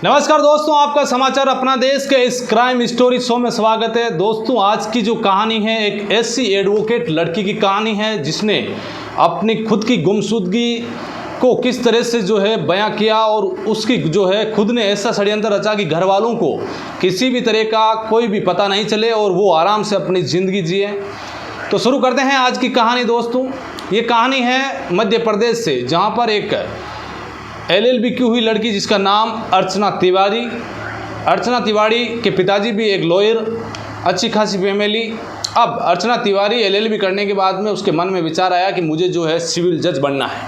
नमस्कार दोस्तों, आपका समाचार अपना देश के इस क्राइम स्टोरी शो में स्वागत है। दोस्तों, आज की जो कहानी है एक ऐसी एडवोकेट लड़की की कहानी है जिसने अपनी खुद की गुमशुदगी को किस तरह से जो है बयां किया और उसकी जो है खुद ने ऐसा षड्यंत्र रचा कि घर वालों को किसी भी तरह का कोई भी पता नहीं चले और वो आराम से अपनी ज़िंदगी जिए। तो शुरू करते हैं आज की कहानी। दोस्तों, ये कहानी है मध्य प्रदेश से, जहाँ पर एक LLB की हुई लड़की जिसका नाम अर्चना तिवारी के पिताजी भी एक लॉयर, अच्छी खासी फैमिली। अब अर्चना तिवारी LLB करने के बाद में उसके मन में विचार आया कि मुझे जो है सिविल जज बनना है।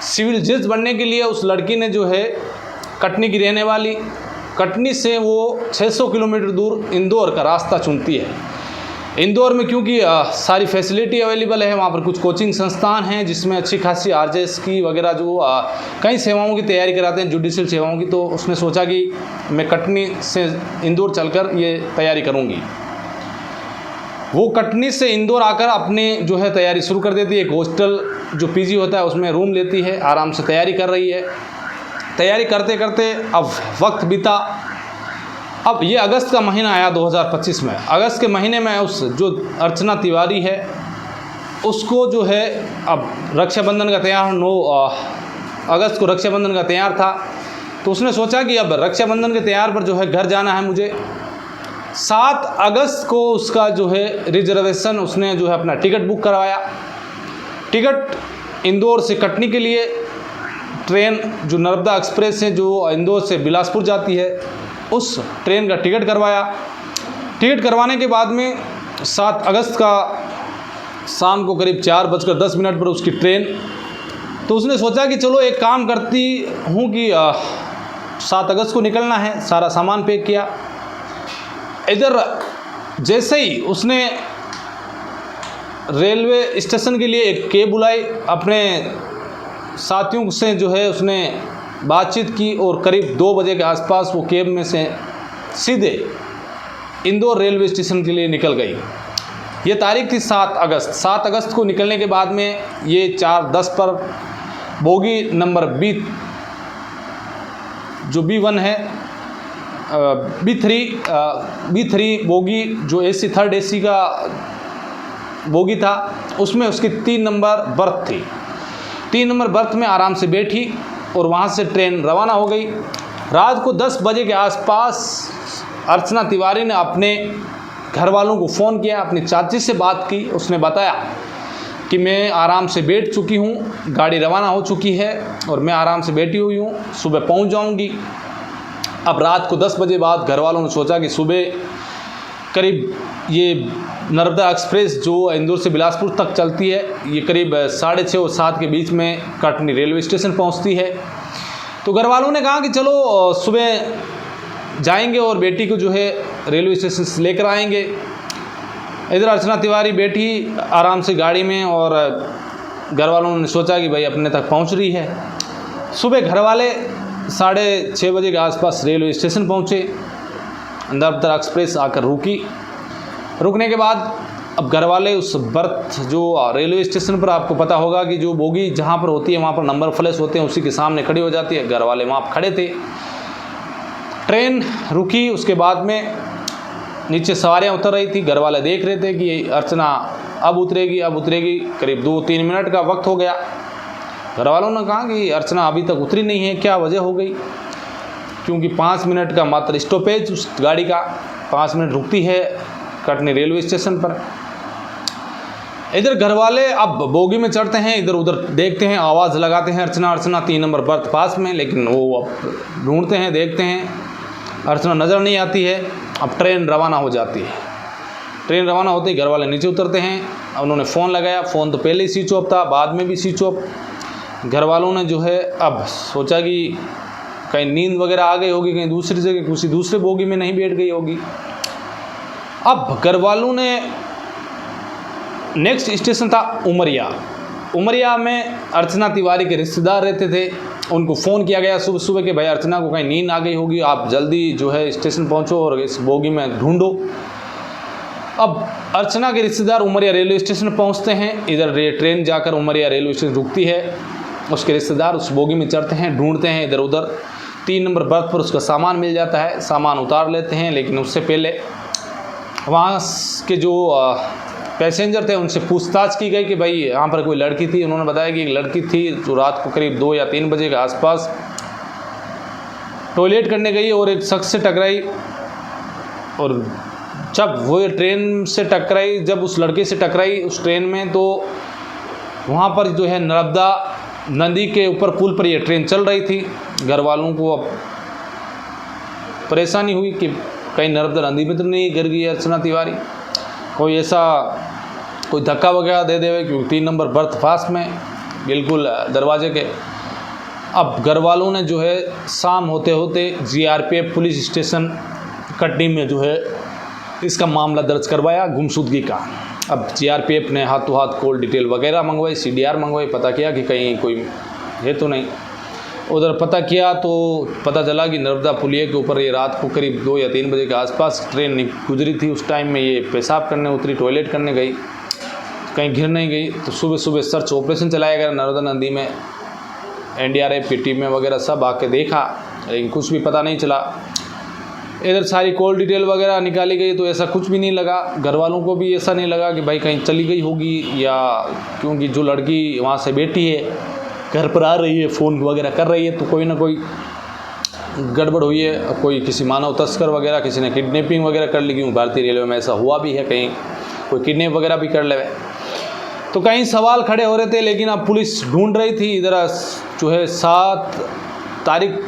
सिविल जज बनने के लिए उस लड़की ने जो है कटनी की रहने वाली, कटनी से वो 600 किलोमीटर दूर इंदौर का रास्ता चुनती है। इंदौर में क्योंकि सारी फैसिलिटी अवेलेबल है, वहाँ पर कुछ कोचिंग संस्थान हैं जिसमें अच्छी खासी RJS की वगैरह जो कई सेवाओं की तैयारी कराते हैं, जुडिशियल सेवाओं की। तो उसने सोचा कि मैं कटनी से इंदौर चलकर ये तैयारी करूँगी। वो कटनी से इंदौर आकर अपनी जो है तैयारी शुरू कर देती है। एक हॉस्टल जो PG होता है उसमें रूम लेती है, आराम से तैयारी कर रही है। तैयारी करते करते अब वक्त बीता। अब ये अगस्त का महीना आया 2025 में। अगस्त के महीने में उस जो अर्चना तिवारी है उसको जो है अब रक्षाबंधन का त्यौहार 9 अगस्त को रक्षाबंधन का त्यौहार था। तो उसने सोचा कि अब रक्षाबंधन के त्यौहार पर जो है घर जाना है मुझे। 7 अगस्त को उसका जो है रिजर्वेशन, उसने जो है अपना टिकट बुक करवाया। टिकट इंदौर से कटनी के लिए, ट्रेन जो नर्मदा एक्सप्रेस है जो इंदौर से बिलासपुर जाती है, उस ट्रेन का टिकट करवाया। टिकट करवाने के बाद में 7 अगस्त का शाम को करीब 4:10 पर उसकी ट्रेन। तो उसने सोचा कि चलो एक काम करती हूँ कि 7 अगस्त को निकलना है। सारा सामान पैक किया। इधर जैसे ही उसने रेलवे स्टेशन के लिए एक कैब बुलाई, अपने साथियों से जो है उसने बातचीत की और करीब 2 बजे के आसपास वो कैब में से सीधे इंदौर रेलवे स्टेशन के लिए निकल गई। ये तारीख थी 7 अगस्त। 7 अगस्त को निकलने के बाद में ये 4:10 पर बोगी नंबर जो B1 है, B3 बोगी जो AC 3rd AC का बोगी था, उसमें उसकी 3 नंबर बर्थ थी। 3 नंबर बर्थ में आराम से बैठी और वहाँ से ट्रेन रवाना हो गई। रात को 10 बजे के आसपास अर्चना तिवारी ने अपने घर वालों को फ़ोन किया, अपनी चाची से बात की। उसने बताया कि मैं आराम से बैठ चुकी हूँ, गाड़ी रवाना हो चुकी है और मैं आराम से बैठी हुई हूँ, सुबह पहुँच जाऊँगी। अब रात को 10 बजे बाद घर वालों ने सोचा कि सुबह करीब ये नर्मदा एक्सप्रेस जो इंदौर से बिलासपुर तक चलती है, ये करीब 6:30 और 7 के बीच में कटनी रेलवे स्टेशन पहुंचती है। तो घर वालों ने कहा कि चलो सुबह जाएंगे और बेटी को जो है रेलवे स्टेशन से लेकर आएंगे। इधर अर्चना तिवारी बैठी आराम से गाड़ी में और घर वालों ने सोचा कि भाई अपने तक पहुंच रही है। सुबह घर वाले 6:30 बजे के आसपास रेलवे स्टेशन पहुँचे। नर्मदा एक्सप्रेस आकर रुकने के बाद अब घर वाले उस बर्थ जो रेलवे स्टेशन पर, आपको पता होगा कि जो बोगी जहाँ पर होती है वहाँ पर नंबर फ्लैश होते हैं, उसी के सामने खड़ी हो जाती है। घर वाले वहाँ खड़े थे। ट्रेन रुकी, उसके बाद में नीचे सवारियाँ उतर रही थी। घर वाले देख रहे थे कि अर्चना अब उतरेगी। करीब 2-3 मिनट का वक्त हो गया। घर वालों ने कहा कि अर्चना अभी तक उतरी नहीं है, क्या वजह हो गई? क्योंकि 5 मिनट का मात्र स्टॉपेज उस गाड़ी का, 5 मिनट रुकती है कटनी रेलवे स्टेशन पर। इधर घर वाले अब बोगी में चढ़ते हैं, इधर उधर देखते हैं, आवाज़ लगाते हैं अर्चना 3 नंबर बर्थ पास में, लेकिन वो अब ढूंढते हैं, देखते हैं, अर्चना नज़र नहीं आती है। अब ट्रेन रवाना हो जाती है। ट्रेन रवाना होते ही घर वाले नीचे उतरते हैं। उन्होंने फ़ोन लगाया, फ़ोन तो पहले ही स्विच ऑफ था, बाद में भी स्विच ऑफ। घर वालों ने जो है अब सोचा कि कहीं नींद वगैरह आ गई होगी, कहीं दूसरी जगह किसी दूसरे बोगी में नहीं बैठ गई होगी। अब घर वालों ने नेक्स्ट स्टेशन था उमरिया में अर्चना तिवारी के रिश्तेदार रहते थे। उनको फ़ोन किया गया सुबह सुबह कि भाई अर्चना को कहीं नींद आ गई होगी, आप जल्दी जो है स्टेशन पहुंचो और इस बोगी में ढूंढो। अब अर्चना के रिश्तेदार उमरिया रेलवे स्टेशन पहुंचते हैं। इधर ट्रेन जाकर उमरिया रेलवे स्टेशन रुकती है। उसके रिश्तेदार उस बोगी में चढ़ते हैं, ढूंढते हैं इधर उधर, 3 नंबर बर्थ पर उसका सामान मिल जाता है, सामान उतार लेते हैं। लेकिन उससे पहले वहाँ के जो पैसेंजर थे उनसे पूछताछ की गई कि भाई यहाँ पर कोई लड़की थी। उन्होंने बताया कि एक लड़की थी जो रात को करीब 2 या 3 बजे के आसपास टॉयलेट करने गई और एक शख्स से टकराई, और जब वो ट्रेन से टकराई, जब उस लड़के से टकराई उस ट्रेन में, तो वहाँ पर जो है नर्मदा नदी के ऊपर पुल पर ये ट्रेन चल रही थी। घर वालों को अब परेशानी हुई कि कहीं नर्मदा नदी में तो नहीं गिर गई अर्चना तिवारी, कोई ऐसा कोई धक्का वगैरह दे देवे, क्योंकि 3 नंबर बर्थ पास में बिल्कुल दरवाजे के। अब घर वालों ने जो है शाम होते होते जीआरपीएफ पुलिस स्टेशन कटनी में जो है इसका मामला दर्ज करवाया गुमशुदगी का। अब जीआरपीएफ ने हाथों हाथ कॉल डिटेल वगैरह मंगवाई, सीडीआर मंगवाई, पता किया कि कहीं कोई है तो नहीं। उधर पता किया तो पता चला कि नर्मदा पुलिया के ऊपर ये रात को करीब 2 या 3 बजे के आसपास ट्रेन गुजरी थी। उस टाइम में ये पेशाब करने उतरी, टॉयलेट करने गई, कहीं गिर नहीं गई। तो सुबह सुबह सर्च ऑपरेशन चलाया गया नर्मदा नदी में, एनडीआरएफ की टीमें वगैरह सब आके देखा, लेकिन कुछ भी पता नहीं चला। इधर सारी कॉल डिटेल वगैरह निकाली गई तो ऐसा कुछ भी नहीं लगा। घर वालों को भी ऐसा नहीं लगा कि भाई कहीं चली गई होगी, या क्योंकि जो लड़की वहाँ से बैठी है, घर पर आ रही है, फ़ोन वगैरह कर रही है, तो कोई ना कोई गड़बड़ हुई है, कोई किसी मानव तस्कर वगैरह किसी ने किडनैपिंग वगैरह कर ली। क्योंकि भारतीय रेलवे में ऐसा हुआ भी है, कहीं कोई किडनैप वगैरह भी कर ले। तो कई सवाल खड़े हो रहे थे, लेकिन अब पुलिस ढूंढ रही थी। इधर जो है 7 तारीख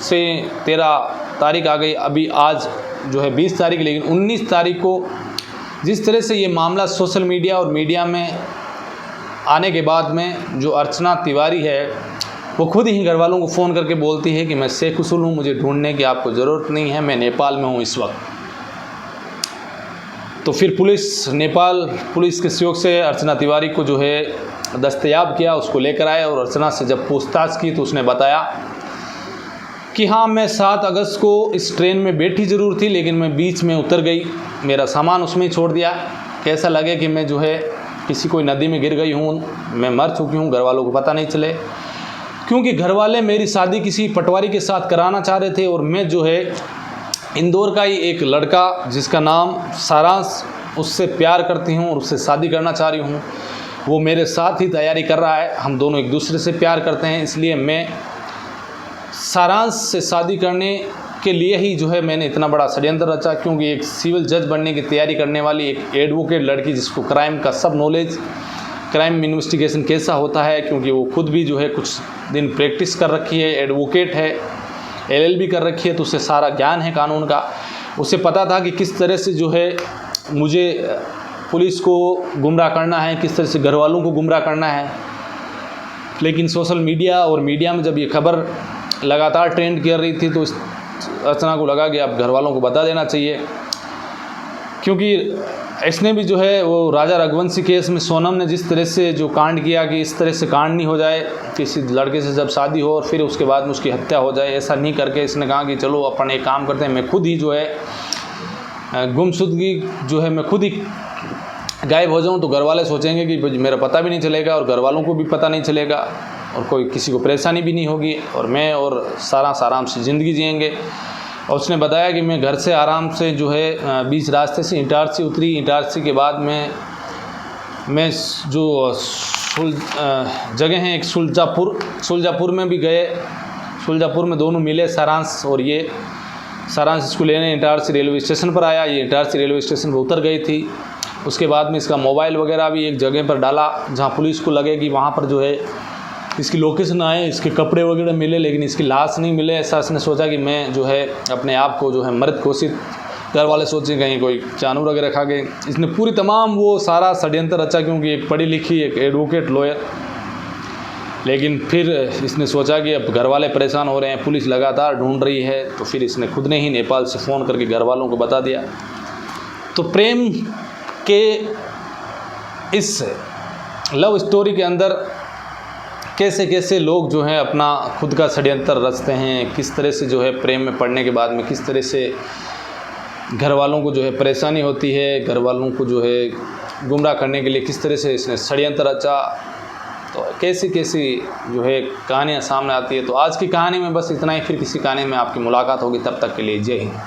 से 13 तारीख आ गई, अभी आज जो है 20 तारीख, लेकिन 19 तारीख को जिस तरह से ये मामला सोशल मीडिया और मीडिया में आने के बाद में जो अर्चना तिवारी है वो खुद ही घर वालों को फ़ोन करके बोलती है कि मैं शेख उसूल हूँ, मुझे ढूंढने की आपको ज़रूरत नहीं है, मैं नेपाल में हूँ इस वक्त। तो फिर पुलिस, नेपाल पुलिस के सहयोग से अर्चना तिवारी को जो है दस्तयाब किया, उसको लेकर आए। और अर्चना से जब पूछताछ की तो उसने बताया कि हाँ, मैं 7 अगस्त को इस ट्रेन में बैठी ज़रूर थी, लेकिन मैं बीच में उतर गई, मेरा सामान उसमें ही छोड़ दिया। कैसा लगे कि मैं जो है किसी कोई नदी में गिर गई हूँ, मैं मर चुकी हूँ, घर वालों को पता नहीं चले। क्योंकि घर वाले मेरी शादी किसी पटवारी के साथ कराना चाह रहे थे, और मैं जो है इंदौर का ही एक लड़का जिसका नाम सारांश, उससे प्यार करती हूँ और उससे शादी करना चाह रही हूँ। वो मेरे साथ ही तैयारी कर रहा है, हम दोनों एक दूसरे से प्यार करते हैं, इसलिए मैं सारांश से शादी करने के लिए ही जो है मैंने इतना बड़ा षड्यंत्र रचा। क्योंकि एक सिविल जज बनने की तैयारी करने वाली एक एडवोकेट लड़की, जिसको क्राइम का सब नॉलेज, क्राइम इन्वेस्टिगेशन कैसा होता है, क्योंकि वो खुद भी जो है कुछ दिन प्रैक्टिस कर रखी है, एडवोकेट है, LLB कर रखी है, तो उसे सारा ज्ञान है कानून का। उसे पता था कि किस तरह से जो है मुझे पुलिस को गुमराह करना है, किस तरह से घर वालों को गुमराह करना है। लेकिन सोशल मीडिया और मीडिया में जब ये खबर लगातार ट्रेंड कर रही थी तो अर्चना को लगा कि अब घर वालों को बता देना चाहिए। क्योंकि इसने भी जो है वो राजा रघुवंशी केस में सोनम ने जिस तरह से जो कांड किया कि इस तरह से कांड नहीं हो जाए, किसी लड़के से जब शादी हो और फिर उसके बाद में उसकी हत्या हो जाए, ऐसा नहीं करके इसने कहा कि चलो अपन एक काम करते हैं, मैं खुद ही जो है गुमशुदगी जो है मैं खुद ही गायब हो जाऊं, तो घर वाले सोचेंगे कि मेरा पता भी नहीं चलेगा और घर वालों को भी पता नहीं चलेगा और कोई किसी को परेशानी भी नहीं होगी, और मैं और सारांश आराम से ज़िंदगी जिएंगे। और उसने बताया कि मैं घर से आराम से जो है बीच रास्ते से इटारसी उतरी। इटारसी के बाद मैं जो जगह हैं एक सुलजापुर में भी गए। सुलजापुर में दोनों मिले, सारांश और ये। सारांश इसको लेने इटारसी रेलवे स्टेशन पर आया, ये इटारसी रेलवे स्टेशन पर उतर गई थी। उसके बाद में इसका मोबाइल वगैरह भी एक जगह पर डाला जहाँ पुलिस को लगे कि वहाँ पर जो है इसकी लोकेशन आए, इसके कपड़े वगैरह मिले, लेकिन इसकी लाश नहीं मिले। ऐसा इसने सोचा कि मैं जो है अपने आप को जो है मृत घोषित, घर वाले सोचे कहीं कोई जानवर वगैरह खा गए। इसने पूरी तमाम वो सारा षड्यंत्र रचा, क्योंकि एक पढ़ी लिखी एक एडवोकेट लॉयर। लेकिन फिर इसने सोचा कि अब घर वाले परेशान हो रहे हैं, पुलिस लगातार ढूंढ रही है, तो फिर इसने खुद ने ही नेपाल से फ़ोन करके घर वालों को बता दिया। तो प्रेम के इस लव स्टोरी के अंदर कैसे कैसे लोग जो हैं अपना खुद का षड्यंत्र रचते हैं, किस तरह से जो है प्रेम में पड़ने के बाद में किस तरह से घर वालों को जो है परेशानी होती है, घर वालों को जो है गुमराह करने के लिए किस तरह से इसने षड्यंत्र रचा। तो कैसी कैसी जो है कहानियाँ सामने आती है। तो आज की कहानी में बस इतना ही, फिर किसी कहानी में आपकी मुलाकात होगी। तब तक के लिए जय हिंद।